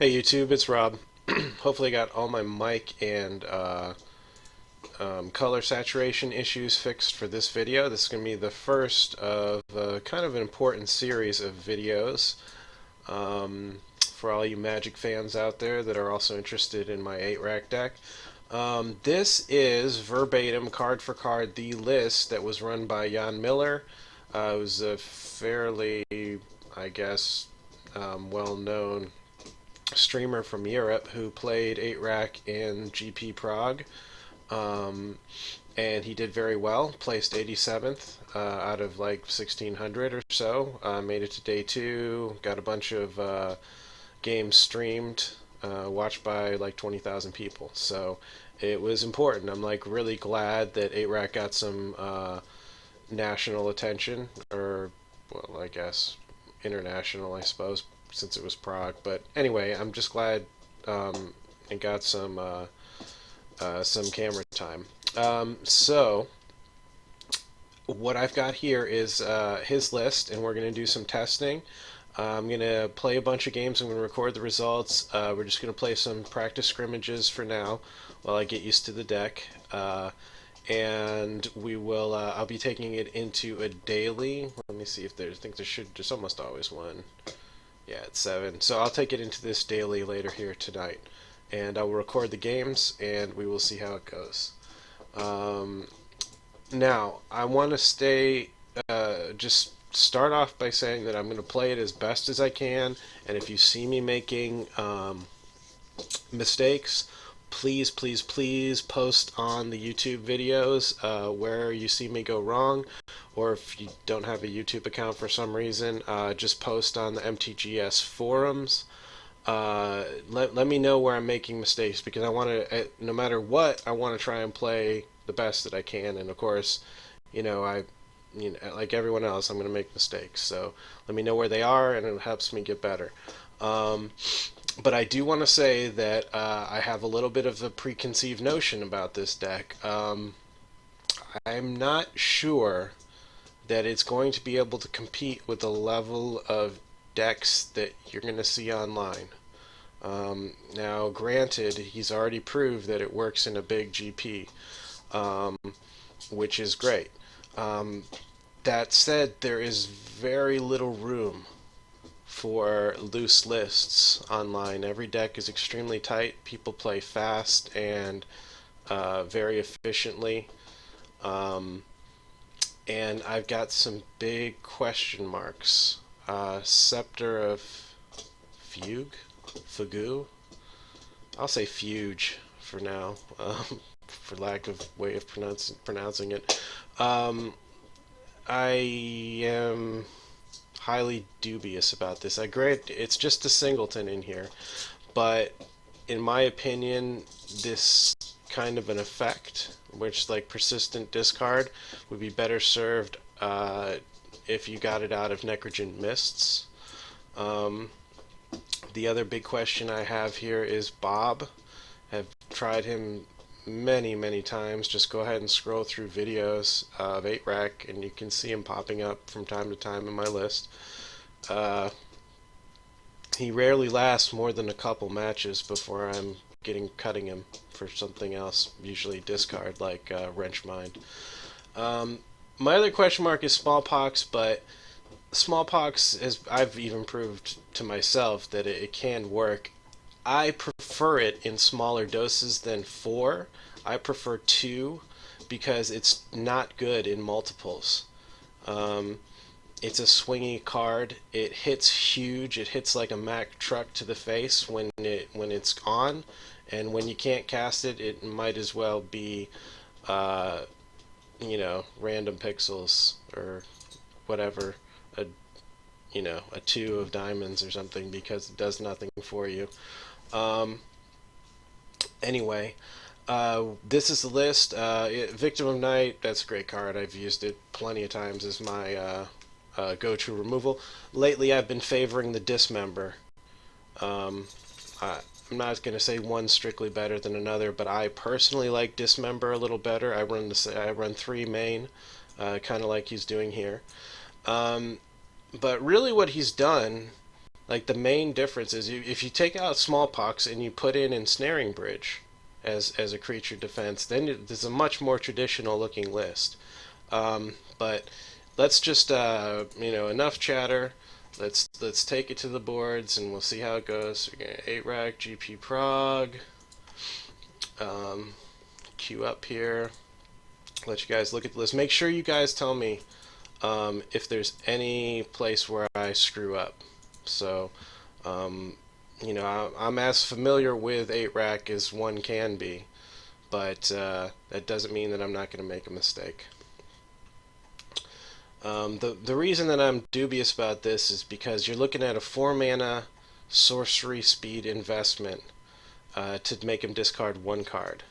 Hey YouTube, it's Rob. Hopefully, I got all my mic and color saturation issues fixed for this video. This is going to be the first of kind of an important series of videos for all you Magic fans out there that are also interested in my 8-rack deck. This is verbatim, card for card, the list that was run by Jan Miller. It was a fairly, I guess, well-known streamer from Europe who played 8-rack in GP Prague, um, and he did very well. Placed 87th out of like 1600 or so. Made it to day two. Got a bunch of games streamed, watched by like 20,000 people. So it was important. I'm like really glad that 8-rack got some national attention, or well, I guess international, I suppose, since it was Prague. But anyway, I'm just glad it got some camera time. So what I've got here is his list, and we're going to do some testing. I'm going to play a bunch of games. I'm going to record the results. We're just going to play some practice scrimmages for now while I get used to the deck. And we will. I'll be taking it into a daily. Let me see if there's. I think there's almost always one. Yeah, it's 7. So I'll take it into this daily later here tonight, and I will record the games, and we will see how it goes. Now, I want to just start off by saying that I'm going to play it as best as I can, and if you see me making mistakes, please, please, please post on the YouTube videos where you see me go wrong, or if you don't have a YouTube account for some reason, just post on the MTGS forums. Let me know where I'm making mistakes, because I want to, no matter what, I want to try and play the best that I can. And of course, like everyone else, I'm going to make mistakes. So let me know where they are, and it helps me get better. But I do want to say that I have a little bit of a preconceived notion about this deck. I'm not sure that it's going to be able to compete with the level of decks that you're going to see online. Now, granted, he's already proved that it works in a big GP, which is great. That said, there is very little room for loose lists online. Every deck is extremely tight. People play fast and very efficiently. And I've got some big question marks. Scepter of Fugu? I'll say Fuge for now, for lack of way of pronouncing it. I am highly dubious about this. I grant it's just a singleton in here, but in my opinion, this kind of an effect, which like persistent discard, would be better served if you got it out of Necrogen Mists. The other big question I have here is Bob. I've tried him many, many times. Just go ahead and scroll through videos of 8-rack, and you can see him popping up from time to time in my list. He rarely lasts more than a couple matches before I'm cutting him for something else, usually discard like Wrench Mind. My other question mark is Smallpox, but Smallpox, as I've even proved to myself that it can work. I prefer it in smaller doses than 4. I prefer 2 because it's not good in multiples. It's a swingy card. It hits huge. It hits like a Mack truck to the face when it's on, and when you can't cast it, it might as well be, random pixels or whatever. A a 2 of diamonds or something, because it does nothing for you. Anyway, this is the list. Victim of Night, that's a great card. I've used it plenty of times as my go-to removal. Lately, I've been favoring the Dismember. I'm not going to say one's strictly better than another, but I personally like Dismember a little better. I run 3 main, kind of like he's doing here. But really what he's done Like the main difference is if you take out smallpox and you put in ensnaring bridge as a creature defense, then there's a much more traditional looking list. But let's just enough chatter. Let's take it to the boards and we'll see how it goes. We're gonna 8-rack GP Prague. Queue up here. Let you guys look at the list. Make sure you guys tell me if there's any place where I screw up. So, I'm as familiar with 8-rack as one can be, but that doesn't mean that I'm not going to make a mistake. The reason that I'm dubious about this is because you're looking at a 4-mana sorcery speed investment to make him discard one card.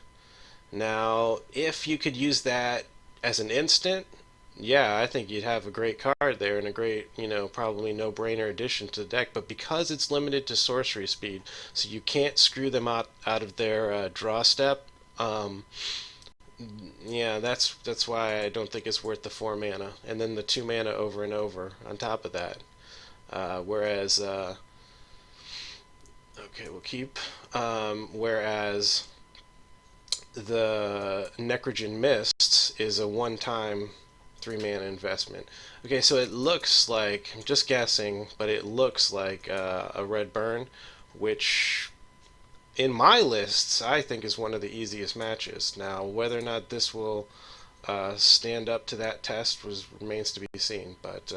Now, if you could use that as an instant, yeah, I think you'd have a great card there and a great, probably no-brainer addition to the deck. But because it's limited to sorcery speed, so you can't screw them out of their draw step. Yeah, that's why I don't think it's worth the 4 mana, and then the 2 mana over and over on top of that. Whereas, okay, we'll keep. Whereas the Necrogen Mists is a one-time 3-mana investment. Okay, so it looks like, I'm just guessing, but it looks like a red burn, which in my lists I think is one of the easiest matches. Now, whether or not this will stand up to that test remains to be seen, but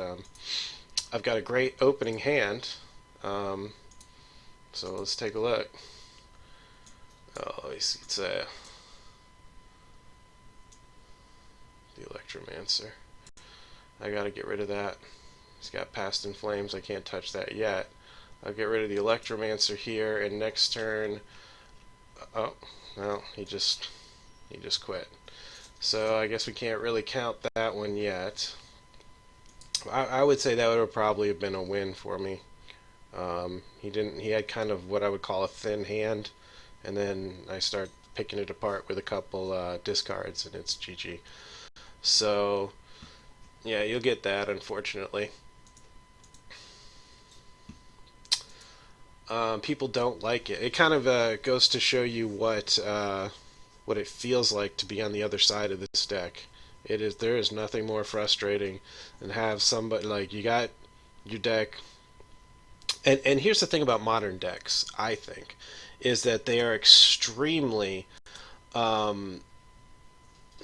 I've got a great opening hand, so let's take a look. Oh, it's the Electromancer. I gotta get rid of that. He's got Past in Flames. I can't touch that yet. I'll get rid of the Electromancer here, and next turn... Oh, no, he just quit. So I guess we can't really count that one yet. I would say that would have probably been a win for me. He had kind of what I would call a thin hand, and then I start picking it apart with a couple discards, and it's GG. So, yeah, you'll get that, unfortunately. People don't like it. It kind of goes to show you what it feels like to be on the other side of this deck. There is nothing more frustrating than have somebody like you got your deck. And here's the thing about modern decks, I think, is that they are extremely. Hold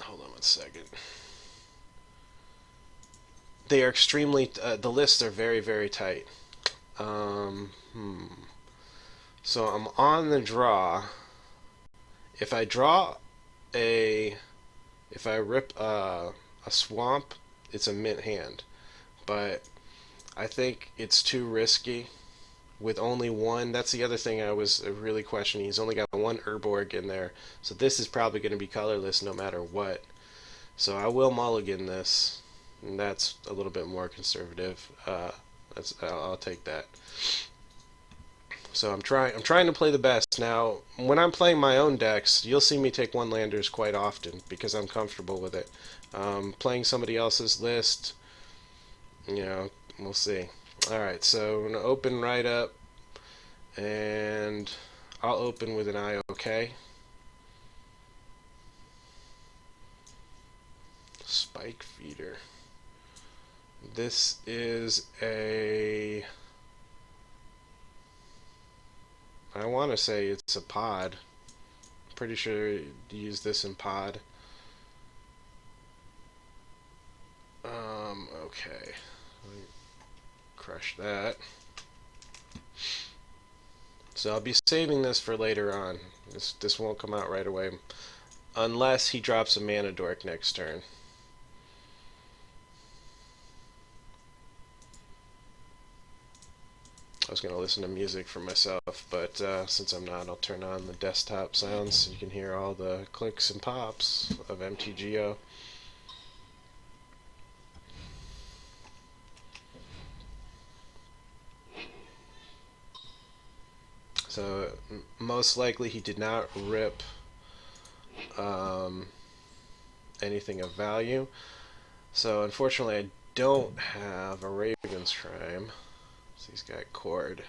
on one second. They are extremely. The lists are very, very tight. So I'm on the draw. If I rip a swamp, it's a mint hand. But I think it's too risky with only one. That's the other thing I was really questioning. He's only got one Urborg in there. So this is probably going to be colorless no matter what. So I will mulligan this. And that's a little bit more conservative. I'll take that. So I'm trying to play the best. Now, when I'm playing my own decks, you'll see me take one-landers quite often because I'm comfortable with it. Playing somebody else's list, we'll see. Alright, so I'm going to open right up, and I'll open with an eye okay. Spike Feeder. This is a... I want to say it's a pod. I'm pretty sure you use this in pod. Okay. Crush that. So I'll be saving this for later on. This won't come out right away. Unless he drops a Mana Dork next turn. I was going to listen to music for myself, but since I'm not, I'll turn on the desktop sounds so you can hear all the clicks and pops of MTGO. So most likely he did not rip anything of value. So unfortunately I don't have a Raven's Crime. So he's got chord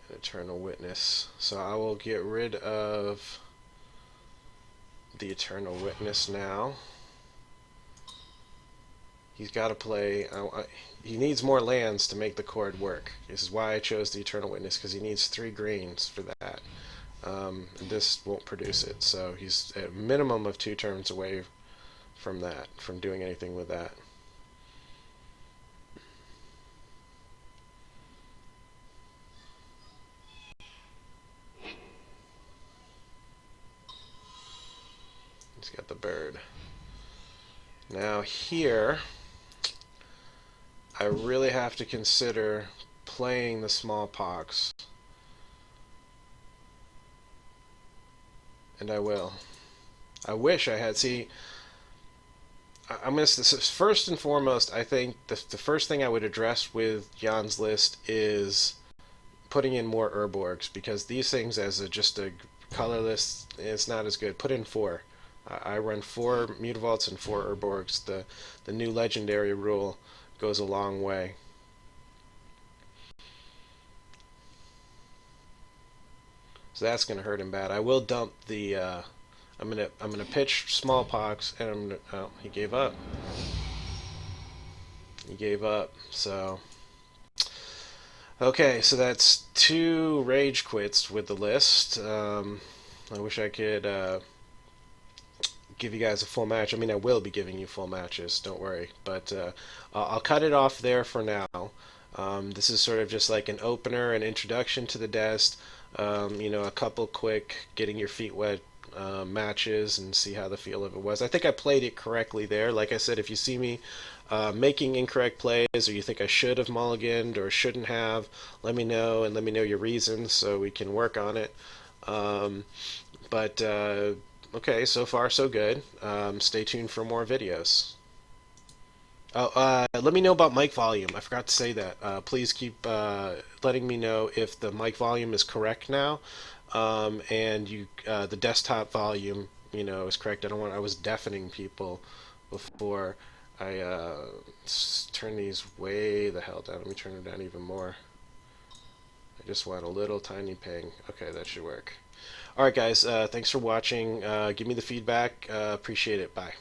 and eternal witness. So I will get rid of the eternal witness now. He's got to play. He needs more lands to make the chord work. This is why I chose the eternal witness, because he needs 3 greens for that. And this won't produce it, so he's at a minimum of 2 turns away from that, from doing anything with that. He's got the bird. Now here, I really have to consider playing the smallpox. And I will. I wish I had. See, I'm going to. First and foremost, I think the first thing I would address with Jan's list is putting in more Urborgs, because these things as just a colorless, it's not as good. Put in 4. I run 4 Mutavaults and 4 Urborgs. The new legendary rule goes a long way. So that's going to hurt him bad. I will dump the. I'm gonna pitch smallpox, and I'm gonna. Oh, he gave up. He gave up. So. Okay, so that's 2 rage quits with the list. I wish I could give you guys a full match. I mean, I will be giving you full matches, don't worry. But I'll cut it off there for now. This is sort of just like an opener, an introduction to the Dest. You know, a couple quick getting your feet wet matches and see how the feel of it was. I think I played it correctly there. Like I said, if you see me making incorrect plays, or you think I should have mulliganed or shouldn't have, let me know, and let me know your reasons so we can work on it. But okay, so far so good. Stay tuned for more videos. Oh, let me know about mic volume. I forgot to say that. Please keep letting me know if the mic volume is correct now, and the desktop volume, you know, is correct. I was deafening people before. I turn these way the hell down. Let me turn them down even more. I just want a little tiny ping. Okay, that should work. All right, guys. Thanks for watching. Give me the feedback. Appreciate it. Bye.